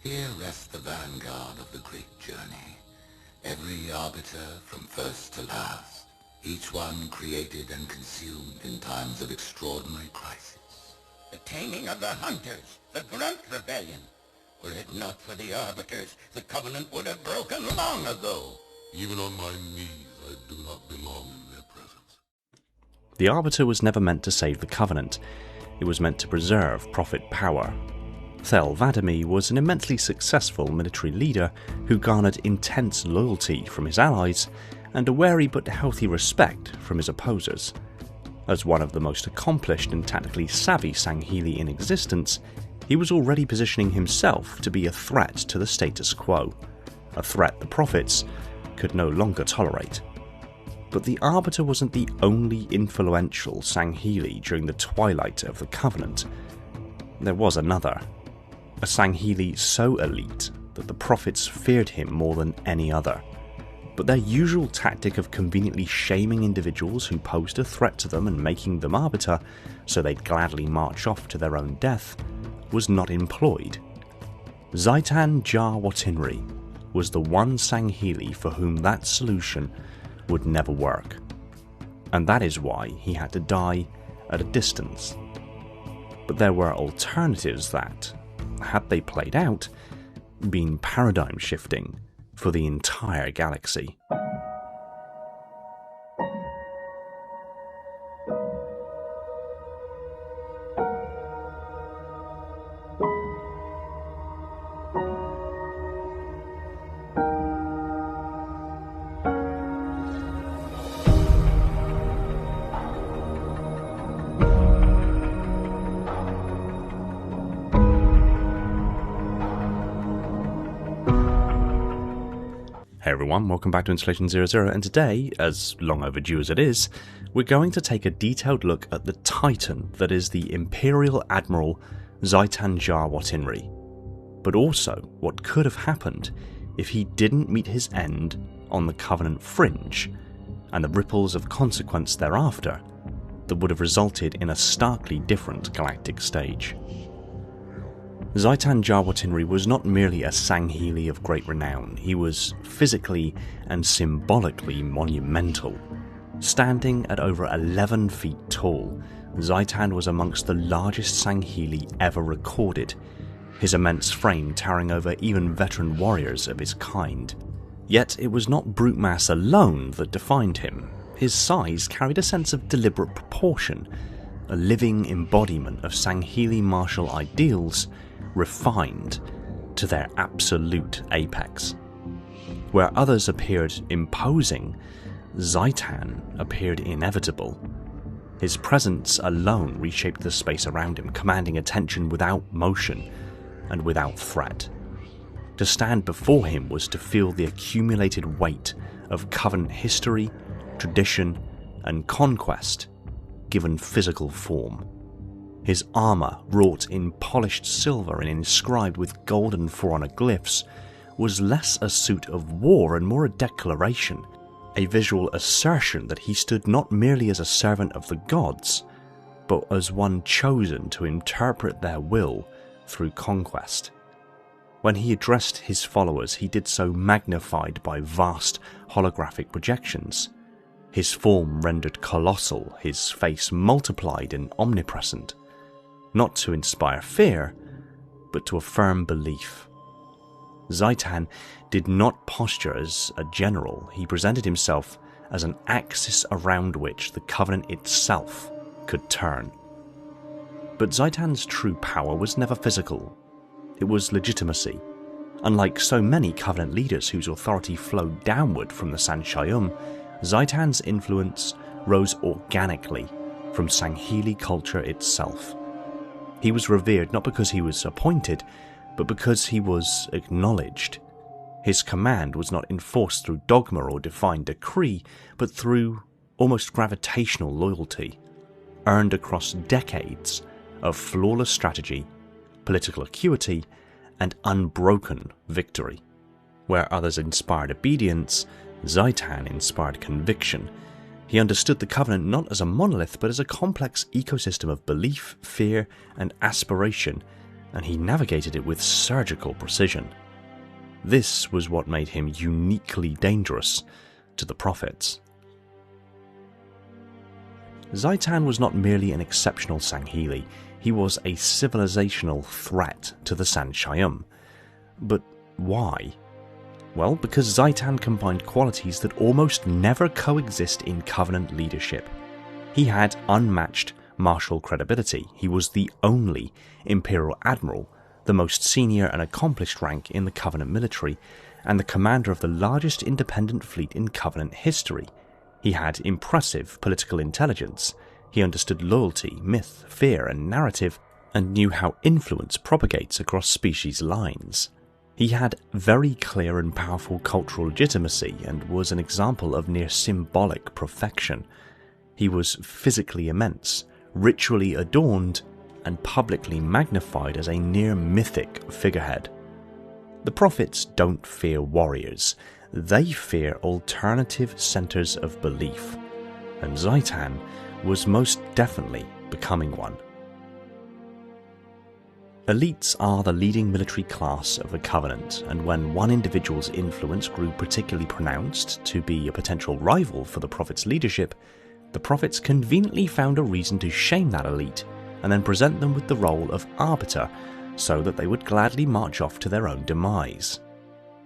Here rests the vanguard of the great journey. Every Arbiter from first to last. Each one created and consumed in times of extraordinary crisis. The taming of the Hunters, the Grunt Rebellion. Were it not for the Arbiters, the Covenant would have broken long ago. Even on my knees, I do not belong in their presence. The Arbiter was never meant to save the Covenant. It was meant to preserve Prophet power. Xytan was an immensely successful military leader who garnered intense loyalty from his allies and a wary but healthy respect from his opposers. As one of the most accomplished and tactically savvy Sangheili in existence, he was already positioning himself to be a threat to the status quo, a threat the Prophets could no longer tolerate. But the Arbiter wasn't the only influential Sangheili during the twilight of the Covenant. There was another. A Sangheili so elite that the Prophets feared him more than any other. But their usual tactic of conveniently shaming individuals who posed a threat to them and making them Arbiter so they'd gladly march off to their own death was not employed. Xytan Jar Watinree was the one Sangheili for whom that solution would never work. And that is why he had to die at a distance. But there were alternatives that, had they played out, been paradigm shifting for the entire galaxy. Hey everyone, welcome back to Installation 00, and today, as long overdue as it is, we're going to take a detailed look at the Titan that is the Imperial Admiral Xytan Jar Watinree, but also what could have happened if he didn't meet his end on the Covenant fringe, and the ripples of consequence thereafter that would have resulted in a starkly different galactic stage. Xytan Jar Watinree was not merely a Sangheili of great renown, he was physically and symbolically monumental. Standing at over 11 feet tall, Xytan was amongst the largest Sangheili ever recorded, his immense frame towering over even veteran warriors of his kind. Yet it was not brute mass alone that defined him. His size carried a sense of deliberate proportion, a living embodiment of Sangheili martial ideals refined to their absolute apex. Where others appeared imposing, Xytan appeared inevitable. His presence alone reshaped the space around him, commanding attention without motion and without threat. To stand before him was to feel the accumulated weight of Covenant history, tradition, and conquest given physical form. His armour, wrought in polished silver and inscribed with golden For Honor glyphs, was less a suit of war and more a declaration, a visual assertion that he stood not merely as a servant of the gods, but as one chosen to interpret their will through conquest. When he addressed his followers, he did so magnified by vast holographic projections, his form rendered colossal, his face multiplied and omnipresent. Not to inspire fear, but to affirm belief. Xytan did not posture as a general, he presented himself as an axis around which the Covenant itself could turn. But Xytan's true power was never physical, it was legitimacy. Unlike so many Covenant leaders whose authority flowed downward from the Sanshayum, Xytan's influence rose organically from Sangheili culture itself. He was revered not because he was appointed, but because he was acknowledged. His command was not enforced through dogma or divine decree, but through almost gravitational loyalty, earned across decades of flawless strategy, political acuity, and unbroken victory. Where others inspired obedience, Xytan inspired conviction. He understood the Covenant not as a monolith, but as a complex ecosystem of belief, fear, and aspiration, and he navigated it with surgical precision. This was what made him uniquely dangerous to the Prophets. Xytan was not merely an exceptional Sangheili, he was a civilizational threat to the San Shayum. But why? Well, because Xytan combined qualities that almost never coexist in Covenant leadership. He had unmatched martial credibility, he was the only Imperial Admiral, the most senior and accomplished rank in the Covenant military, and the commander of the largest independent fleet in Covenant history. He had impressive political intelligence, he understood loyalty, myth, fear and narrative, and knew how influence propagates across species lines. He had very clear and powerful cultural legitimacy and was an example of near symbolic perfection. He was physically immense, ritually adorned, and publicly magnified as a near mythic figurehead. The Prophets don't fear warriors, they fear alternative centres of belief, and Xytan was most definitely becoming one. Elites are the leading military class of the Covenant, and when one individual's influence grew particularly pronounced to be a potential rival for the Prophet's leadership, the Prophets conveniently found a reason to shame that elite and then present them with the role of Arbiter so that they would gladly march off to their own demise.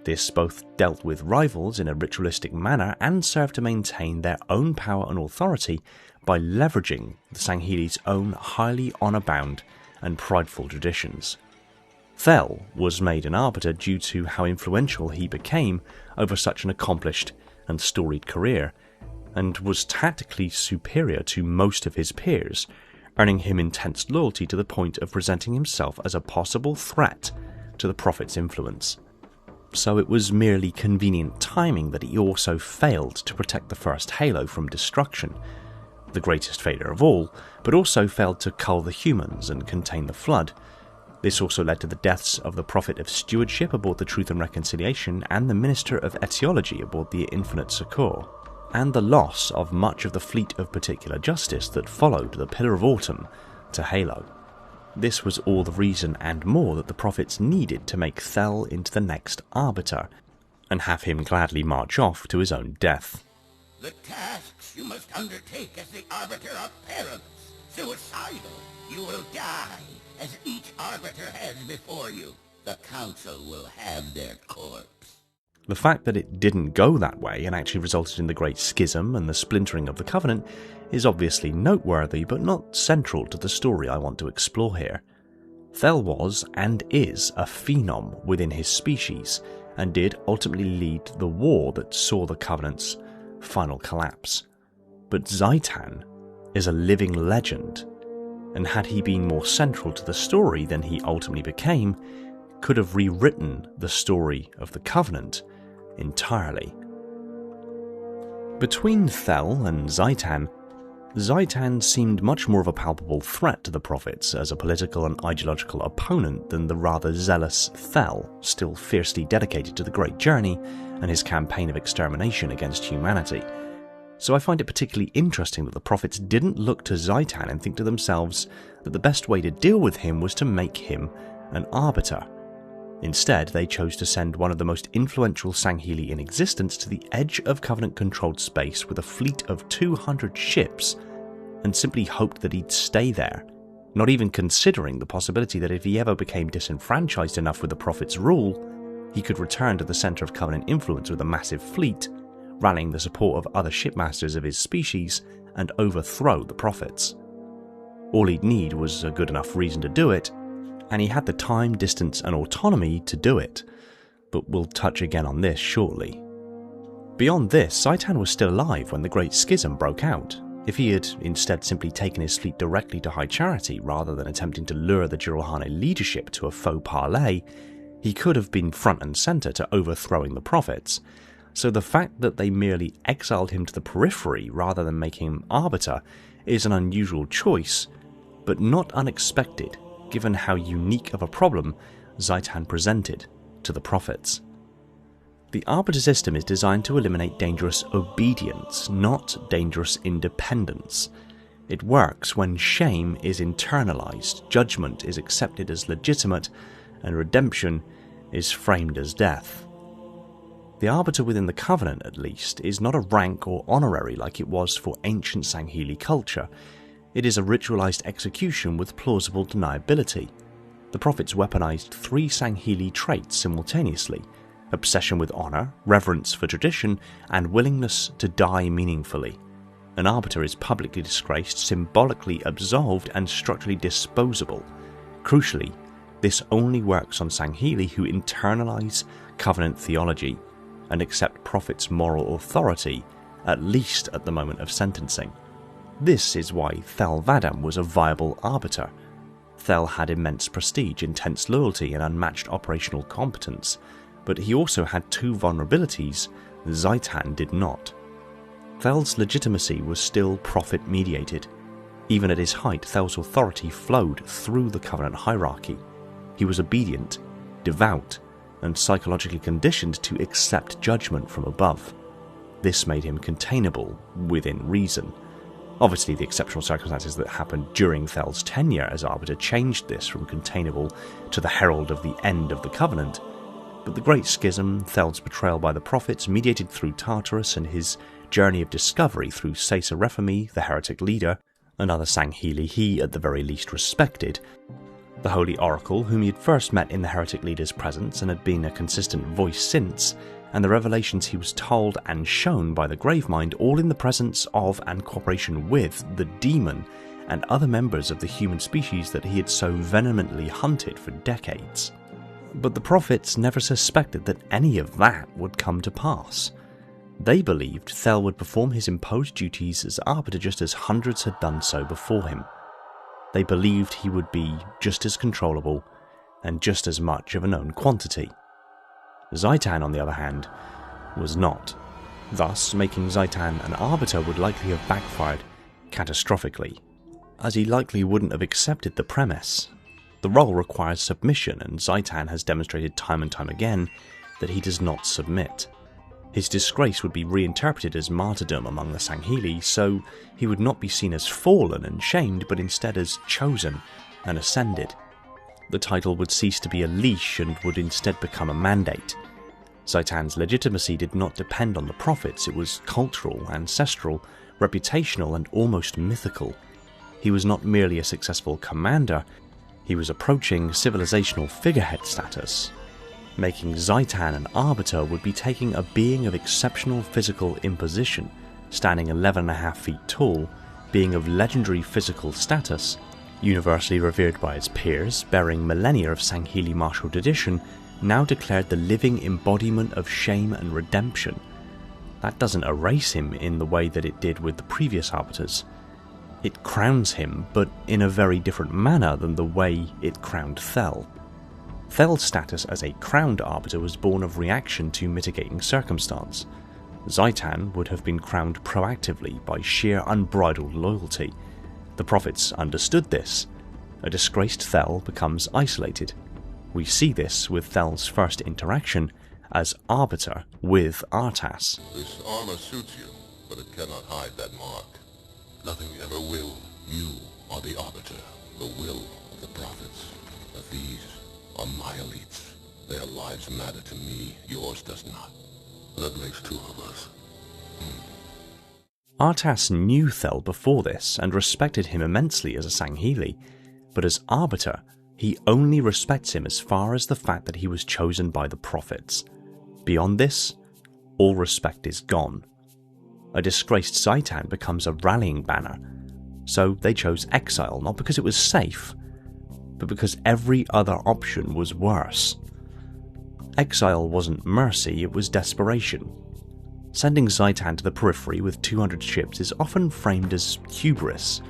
This both dealt with rivals in a ritualistic manner and served to maintain their own power and authority by leveraging the Sangheili's own highly honour-bound and prideful traditions. Thel was made an Arbiter due to how influential he became over such an accomplished and storied career, and was tactically superior to most of his peers, earning him intense loyalty to the point of presenting himself as a possible threat to the Prophet's influence. So it was merely convenient timing that he also failed to protect the first Halo from destruction, the greatest failure of all, but also failed to cull the humans and contain the Flood. This also led to the deaths of the Prophet of Stewardship aboard the Truth and Reconciliation and the Minister of Etiology aboard the Infinite Succor, and the loss of much of the fleet of Particular Justice that followed the Pillar of Autumn to Halo. This was all the reason and more that the Prophets needed to make Thel into the next Arbiter, and have him gladly march off to his own death. The tasks you must undertake as the Arbiter are perilous, suicidal. You will die, as each Arbiter has before you. The Council will have their corpse. The fact that it didn't go that way and actually resulted in the Great Schism and the splintering of the Covenant is obviously noteworthy, but not central to the story I want to explore here. Thel was, and is, a phenom within his species, and did ultimately lead the war that saw the Covenant's final collapse. But Xytan is a living legend, and had he been more central to the story than he ultimately became, could have rewritten the story of the Covenant entirely. Between Thel and Xytan, Xytan seemed much more of a palpable threat to the Prophets as a political and ideological opponent than the rather zealous Thel, still fiercely dedicated to the Great Journey and his campaign of extermination against humanity. So I find it particularly interesting that the Prophets didn't look to Xytan and think to themselves that the best way to deal with him was to make him an Arbiter. Instead, they chose to send one of the most influential Sangheili in existence to the edge of Covenant-controlled space with a fleet of 200 ships, and simply hoped that he'd stay there, not even considering the possibility that if he ever became disenfranchised enough with the Prophet's rule, he could return to the centre of Covenant influence with a massive fleet, rallying the support of other shipmasters of his species, and overthrow the Prophets. All he'd need was a good enough reason to do it, and he had the time, distance and autonomy to do it, but we'll touch again on this shortly. Beyond this, Xytan was still alive when the Great Schism broke out. If he had instead simply taken his fleet directly to High Charity rather than attempting to lure the Jiralhane leadership to a faux parley, he could have been front and centre to overthrowing the Prophets. So the fact that they merely exiled him to the periphery rather than making him Arbiter is an unusual choice, but not unexpected given how unique of a problem Xytan presented to the Prophets. The Arbiter system is designed to eliminate dangerous obedience, not dangerous independence. It works when shame is internalized, judgment is accepted as legitimate, and redemption is framed as death. The Arbiter within the Covenant, at least, is not a rank or honorary like it was for ancient Sangheili culture. It is a ritualized execution with plausible deniability. The prophets weaponized 3 Sangheili traits simultaneously: obsession with honor, reverence for tradition, and willingness to die meaningfully. An Arbiter is publicly disgraced, symbolically absolved, and structurally disposable. Crucially, this only works on Sangheili who internalize Covenant theology and accept Prophet's moral authority, at least at the moment of sentencing. This is why Thel 'Vadam was a viable Arbiter. Thel had immense prestige, intense loyalty, and unmatched operational competence, but he also had 2 vulnerabilities Xytan did not. Thel's legitimacy was still Prophet-mediated. Even at his height, Thel's authority flowed through the Covenant hierarchy. He was obedient, devout, and psychologically conditioned to accept judgment from above. This made him containable within reason. Obviously, the exceptional circumstances that happened during Thel's tenure as Arbiter changed this from containable to the herald of the end of the Covenant, but the Great Schism, Thel's betrayal by the Prophets, mediated through Tartarus, and his journey of discovery through Caesar Rephemi, the heretic leader, another Sangheili he at the very least respected, the Holy Oracle, whom he had first met in the heretic leader's presence and had been a consistent voice since, and the revelations he was told and shown by the Gravemind, all in the presence of and cooperation with the demon and other members of the human species that he had so vehemently hunted for decades. But the Prophets never suspected that any of that would come to pass. They believed Thel would perform his imposed duties as Arbiter just as hundreds had done so before him. They believed he would be just as controllable and just as much of a known quantity. Xytan, on the other hand, was not. Thus, making Xytan an Arbiter would likely have backfired catastrophically, as he likely wouldn't have accepted the premise. The role requires submission, and Xytan has demonstrated time and time again that he does not submit. His disgrace would be reinterpreted as martyrdom among the Sangheili, so he would not be seen as fallen and shamed, but instead as chosen and ascended. The title would cease to be a leash and would instead become a mandate. Xytan's legitimacy did not depend on the Prophets, it was cultural, ancestral, reputational, and almost mythical. He was not merely a successful commander, he was approaching civilizational figurehead status. Making Xytan an Arbiter would be taking a being of exceptional physical imposition, standing 11.5 feet tall, being of legendary physical status, universally revered by his peers, bearing millennia of Sangheili martial tradition, now declared the living embodiment of shame and redemption. That doesn't erase him in the way that it did with the previous Arbiters. It crowns him, but in a very different manner than the way it crowned Thel. Thel's status as a crowned Arbiter was born of reaction to mitigating circumstance. Xytan would have been crowned proactively by sheer unbridled loyalty. The Prophets understood this. A disgraced Thel becomes isolated. We see this with Thel's first interaction as Arbiter with Artas. This armor suits you, but it cannot hide that mark. Nothing ever will. You are the Arbiter, the will of the Prophets. But these are my elites. Their lives matter to me, yours does not. That makes 2 of us. Artas knew Thel before this and respected him immensely as a Sangheili, but as Arbiter, he only respects him as far as the fact that he was chosen by the Prophets. Beyond this, all respect is gone. A disgraced Xytan becomes a rallying banner, so they chose exile not because it was safe, but because every other option was worse. Exile wasn't mercy, it was desperation. Sending Xytan to the periphery with 200 ships is often framed as hubris,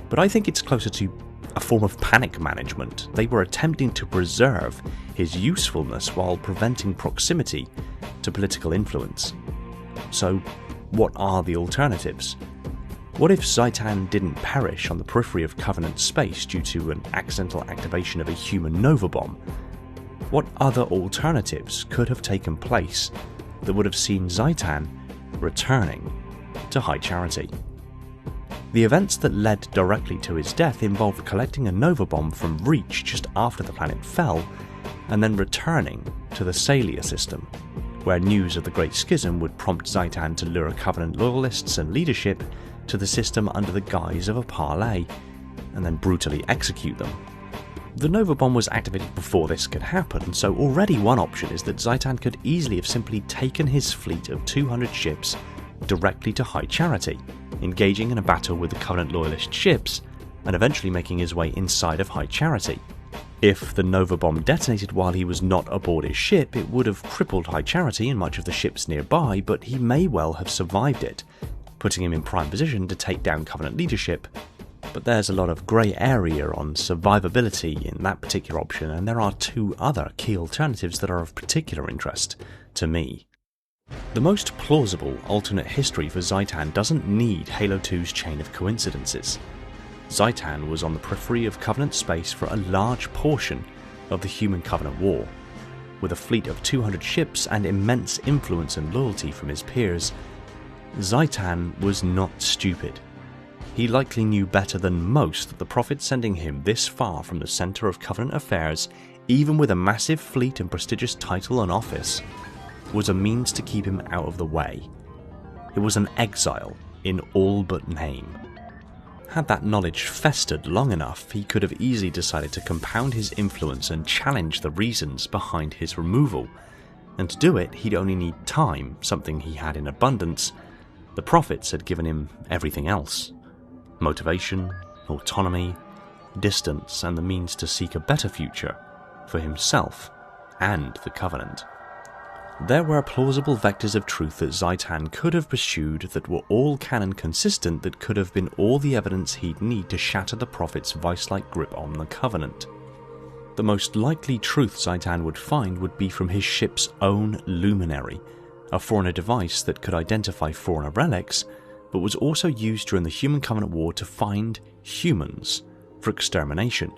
but I think it's closer to a form of panic management. They were attempting to preserve his usefulness while preventing proximity to political influence. So, what are the alternatives? What if Xytan didn't perish on the periphery of Covenant space due to an accidental activation of a human nova bomb? What other alternatives could have taken place that would have seen Xytan returning to high charity? The events that led directly to his death involved collecting a nova bomb from Reach just after the planet fell, and then returning to the Salia system, where news of the Great Schism would prompt Xytan to lure Covenant loyalists and leadership to the system under the guise of a parley, and then brutally execute them. The Nova Bomb was activated before this could happen, so already one option is that Xytan could easily have simply taken his fleet of 200 ships directly to High Charity, engaging in a battle with the Covenant loyalist ships, and eventually making his way inside of High Charity. If the Nova Bomb detonated while he was not aboard his ship, it would have crippled High Charity and much of the ships nearby, but he may well have survived it, putting him in prime position to take down Covenant leadership. But there's a lot of grey area on survivability in that particular option, and there are two other key alternatives that are of particular interest to me. The most plausible alternate history for Xytan doesn't need Halo 2's chain of coincidences. Xytan was on the periphery of Covenant space for a large portion of the Human Covenant War. With a fleet of 200 ships and immense influence and loyalty from his peers, Xytan was not stupid. He likely knew better than most that the Prophet sending him this far from the centre of Covenant affairs, even with a massive fleet and prestigious title and office, was a means to keep him out of the way. It was an exile in all but name. Had that knowledge festered long enough, he could have easily decided to compound his influence and challenge the reasons behind his removal, and to do it he'd only need time, something he had in abundance. The Prophets had given him everything else: motivation, autonomy, distance, and the means to seek a better future for himself and the Covenant. There were plausible vectors of truth that Xytan could have pursued that were all canon consistent, that could have been all the evidence he'd need to shatter the Prophet's vice-like grip on the Covenant. The most likely truth Xytan would find would be from his ship's own luminary, a Forerunner device that could identify Forerunner relics, but was also used during the Human Covenant War to find humans for extermination.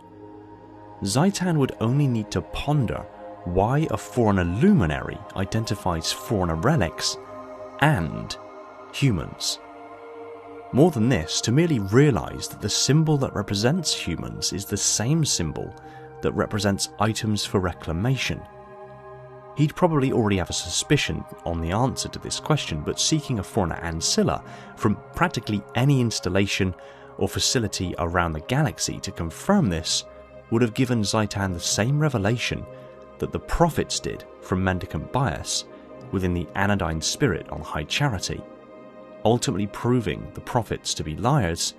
Xytan would only need to ponder why a Forerunner luminary identifies Forerunner relics and humans. More than this, to merely realise that the symbol that represents humans is the same symbol that represents items for reclamation. He'd probably already have a suspicion on the answer to this question, but seeking a Forerunner ancilla from practically any installation or facility around the galaxy to confirm this would have given Xytan the same revelation that the Prophets did from Mendicant Bias within the Anodyne Spirit on High Charity, ultimately proving the Prophets to be liars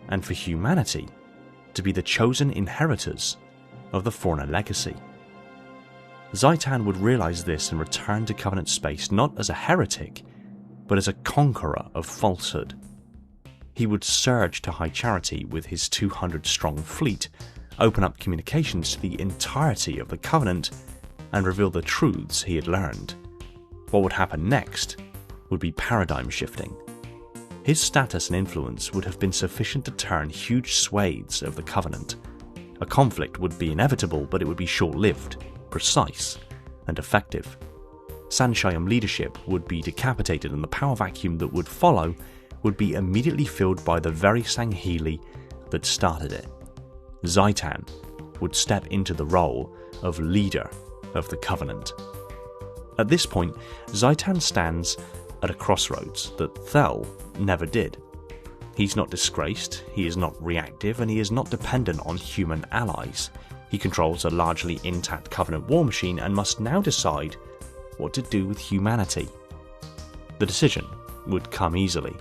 and for humanity to be the chosen inheritors of the Forerunner legacy. Xytan would realise this and return to Covenant space not as a heretic, but as a conqueror of falsehood. He would surge to High Charity with his 200-strong fleet, open up communications to the entirety of the Covenant, and reveal the truths he had learned. What would happen next would be paradigm shifting. His status and influence would have been sufficient to turn huge swathes of the Covenant. A conflict would be inevitable, but it would be short-lived, precise, and effective. Sanshayam leadership would be decapitated, and the power vacuum that would follow would be immediately filled by the very Sangheili that started it. Xytan would step into the role of leader of the Covenant. At this point, Xytan stands at a crossroads that Thel never did. He's not disgraced, he is not reactive, and he is not dependent on human allies. He controls a largely intact Covenant war machine and must now decide what to do with humanity. The decision would come easily.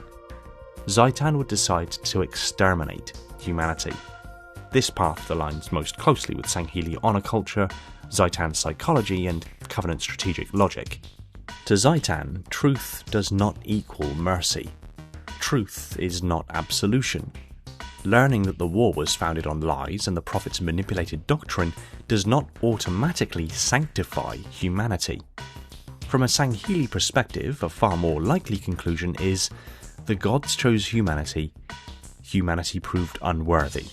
Xytan would decide to exterminate humanity. This path aligns most closely with Sangheili honor culture, Xytan psychology, and Covenant strategic logic. To Xytan, truth does not equal mercy. Truth is not absolution. Learning that the war was founded on lies and the Prophets manipulated doctrine does not automatically sanctify humanity. From a Sangheili perspective, a far more likely conclusion is the gods chose humanity, humanity proved unworthy.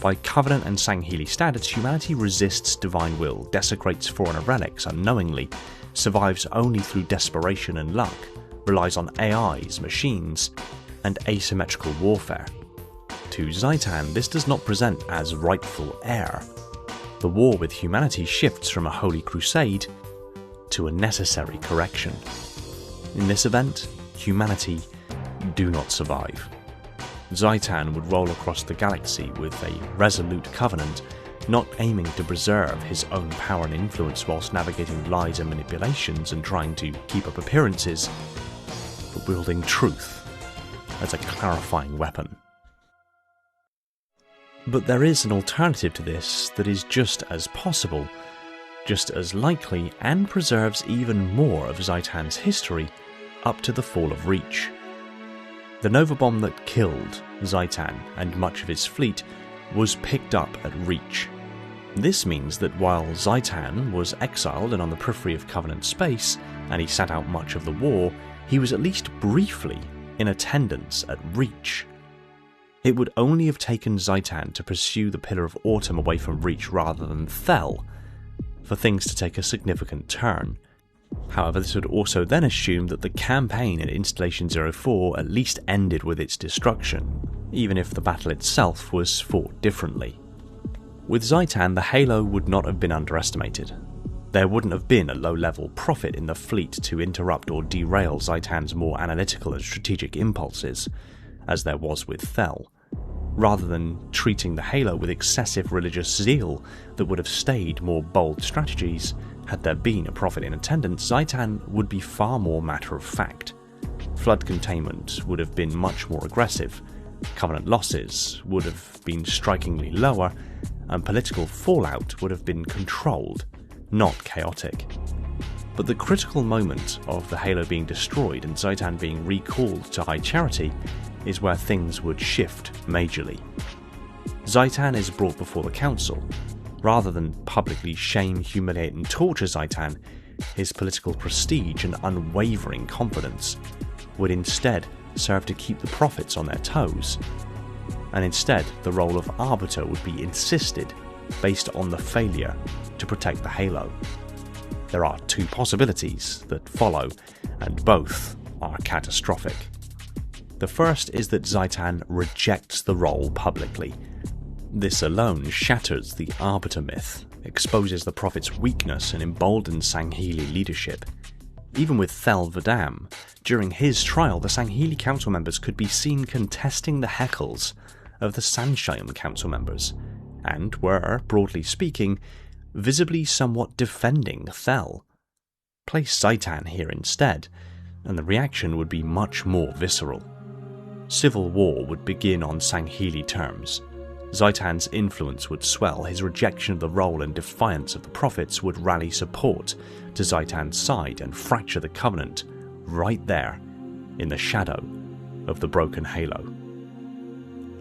By Covenant and Sangheili standards, humanity resists divine will, desecrates Forerunner relics unknowingly, survives only through desperation and luck, relies on AIs, machines, and asymmetrical warfare. To Xytan, this does not present as rightful heir. The war with humanity shifts from a holy crusade to a necessary correction. In this event, humanity do not survive. Xytan would roll across the galaxy with a resolute covenant, not aiming to preserve his own power and influence whilst navigating lies and manipulations and trying to keep up appearances, but wielding truth as a clarifying weapon. But there is an alternative to this that is just as possible, just as likely, and preserves even more of Xytan's history up to the fall of Reach. The Nova Bomb that killed Xytan and much of his fleet was picked up at Reach. This means that while Xytan was exiled and on the periphery of Covenant space, and he sat out much of the war, he was at least briefly in attendance at Reach. It would only have taken Xytan to pursue the Pillar of Autumn away from Reach rather than Thel for things to take a significant turn. However, this would also then assume that the campaign in Installation 04 at least ended with its destruction, even if the battle itself was fought differently. With Xytan, the Halo would not have been underestimated. There wouldn't have been a low-level prophet in the fleet to interrupt or derail Xytan's more analytical and strategic impulses, as there was with Thel. Rather than treating the Halo with excessive religious zeal that would have stayed more bold strategies, had there been a prophet in attendance, Xytan would be far more matter-of-fact. Flood containment would have been much more aggressive, Covenant losses would have been strikingly lower, and political fallout would have been controlled, not chaotic. But the critical moment of the Halo being destroyed and Xytan being recalled to High Charity is where things would shift majorly. Xytan is brought before the Council. Rather than publicly shame, humiliate and torture Xytan, his political prestige and unwavering confidence would instead serve to keep the prophets on their toes. And instead, the role of Arbiter would be insisted based on the failure to protect the Halo. There are two possibilities that follow, and both are catastrophic. The first is that Xytan rejects the role publicly. This alone shatters the Arbiter myth, exposes the Prophet's weakness and emboldens Sangheili leadership. Even with Thel Vadam, during his trial the Sangheili council members could be seen contesting the heckles of the Sanshayim council members, and were, broadly speaking, visibly somewhat defending Thel. Place Xytan here instead, and the reaction would be much more visceral. Civil war would begin on Sangheili terms. Xytan's influence would swell, his rejection of the role and defiance of the prophets would rally support to Xytan's side and fracture the Covenant right there in the shadow of the broken Halo.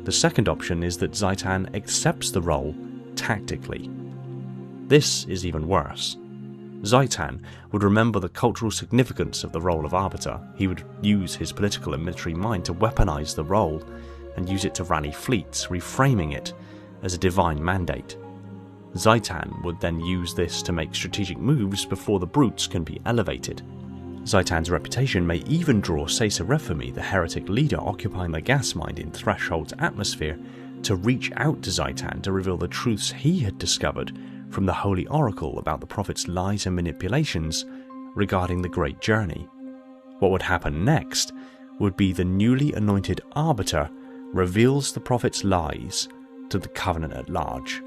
The second option is that Xytan accepts the role tactically. This is even worse. Xytan would remember the cultural significance of the role of Arbiter. He would use his political and military mind to weaponize the role and use it to rally fleets, reframing it as a divine mandate. Xytan would then use this to make strategic moves before the brutes can be elevated. Xytan's reputation may even draw Caesarefumi, the heretic leader occupying the gas mine in Threshold's atmosphere, to reach out to Xytan to reveal the truths he had discovered from the Holy Oracle about the Prophet's lies and manipulations regarding the Great Journey. What would happen next would be the newly anointed Arbiter reveals the Prophet's lies to the Covenant at large.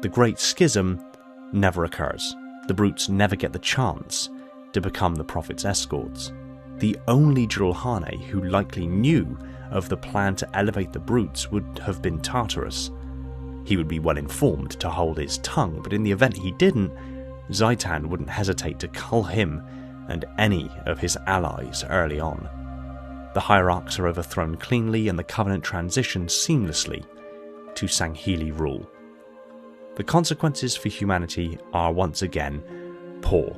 The Great Schism never occurs. The brutes never get the chance to become the Prophet's escorts. The only Jirulhane who likely knew of the plan to elevate the brutes would have been Tartarus. He would be well informed to hold his tongue, but in the event he didn't, Xytan wouldn't hesitate to cull him and any of his allies early on. The hierarchs are overthrown cleanly and the Covenant transitions seamlessly to Sangheili rule. The consequences for humanity are once again poor.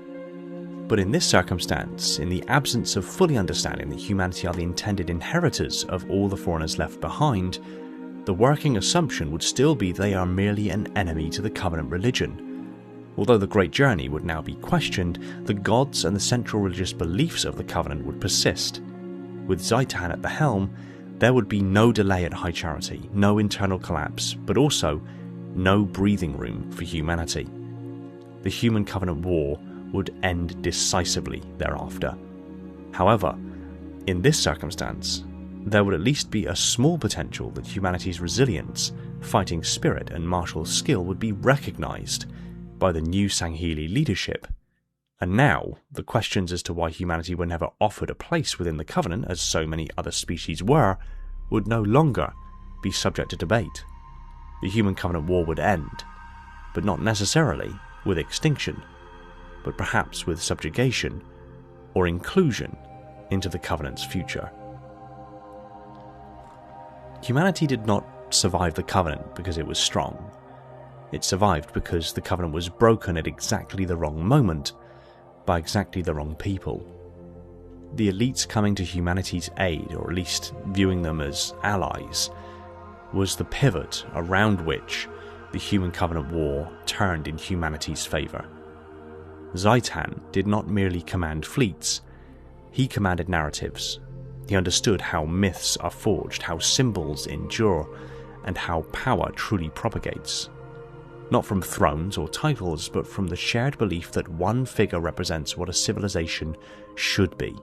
But in this circumstance, in the absence of fully understanding that humanity are the intended inheritors of all the foreigners left behind, the working assumption would still be they are merely an enemy to the Covenant religion. Although the Great Journey would now be questioned, the gods and the central religious beliefs of the Covenant would persist. With Xytan at the helm, there would be no delay at High Charity, no internal collapse, but also no breathing room for humanity. The Human Covenant War would end decisively thereafter. However, in this circumstance, there would at least be a small potential that humanity's resilience, fighting spirit and martial skill would be recognised by the new Sangheili leadership. And now, the questions as to why humanity were never offered a place within the Covenant, as so many other species were, would no longer be subject to debate. The Human Covenant War would end, but not necessarily with extinction, but perhaps with subjugation or inclusion into the Covenant's future. Humanity did not survive the Covenant because it was strong. It survived because the Covenant was broken at exactly the wrong moment, by exactly the wrong people. The elites coming to humanity's aid, or at least viewing them as allies, was the pivot around which the Human Covenant War turned in humanity's favour. Xytan did not merely command fleets, he commanded narratives. He understood how myths are forged, how symbols endure, and how power truly propagates. Not from thrones or titles, but from the shared belief that one figure represents what a civilization should be.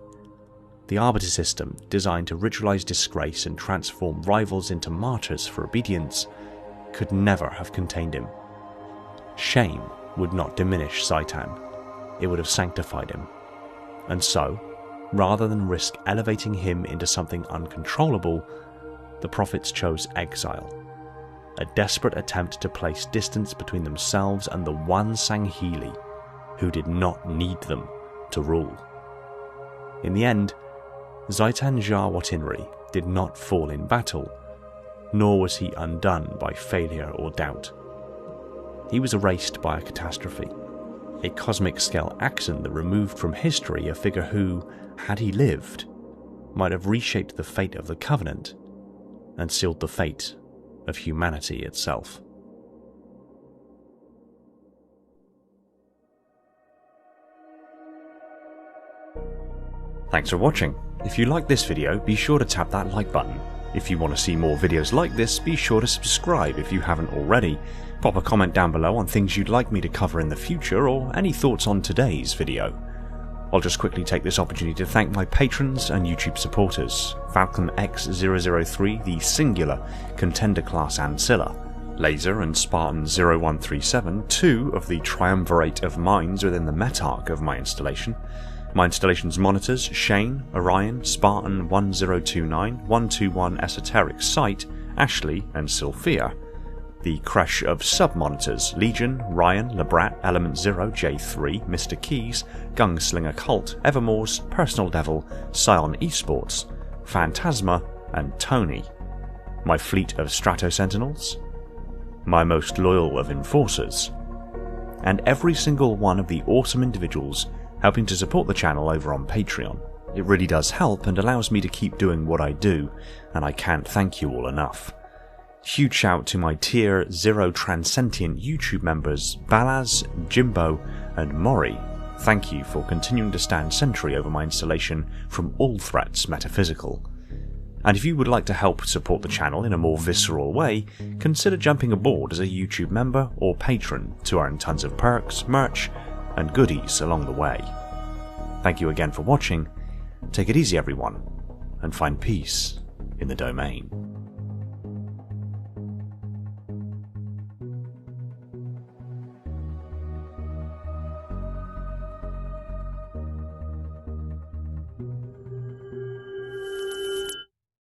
The Arbiter system, designed to ritualize disgrace and transform rivals into martyrs for obedience, could never have contained him. Shame would not diminish Xytan, it would have sanctified him. And so, rather than risk elevating him into something uncontrollable, the prophets chose exile, a desperate attempt to place distance between themselves and the one Sangheili who did not need them to rule. In the end, Xytan Jar Watinree did not fall in battle, nor was he undone by failure or doubt. He was erased by a catastrophe, a cosmic-scale accident that removed from history a figure who, had he lived, might have reshaped the fate of the Covenant and sealed the fate of humanity itself. Thanks for watching. If you like this video, be sure to tap that like button. If you want to see more videos like this, be sure to subscribe if you haven't already. Pop a comment down below on things you'd like me to cover in the future, or any thoughts on today's video. I'll just quickly take this opportunity to thank my patrons and YouTube supporters: Falcon X003, the singular Contender class Ancilla, Laser and Spartan 0137, two of the triumvirate of mines within the Metarch of my installation. My installation's monitors: Shane, Orion, Spartan 1029, 121 Esoteric Sight, Ashley and Sophia. The crush of sub-monitors: Legion, Ryan, Labrat, Element Zero, J3, Mr. Keys, Gunslinger Cult, Evermore's, Personal Devil, Scion Esports, Phantasma and Tony. My fleet of Strato Sentinels, my most loyal of Enforcers, and every single one of the awesome individuals helping to support the channel over on Patreon. It really does help and allows me to keep doing what I do, and I can't thank you all enough. Huge shout to my Tier 0 Transcendent YouTube members Balaz, Jimbo and Mori. Thank you for continuing to stand sentry over my installation from all threats metaphysical. And if you would like to help support the channel in a more visceral way, consider jumping aboard as a YouTube member or patron to earn tons of perks, merch and goodies along the way. Thank you again for watching, take it easy everyone, and find peace in the domain.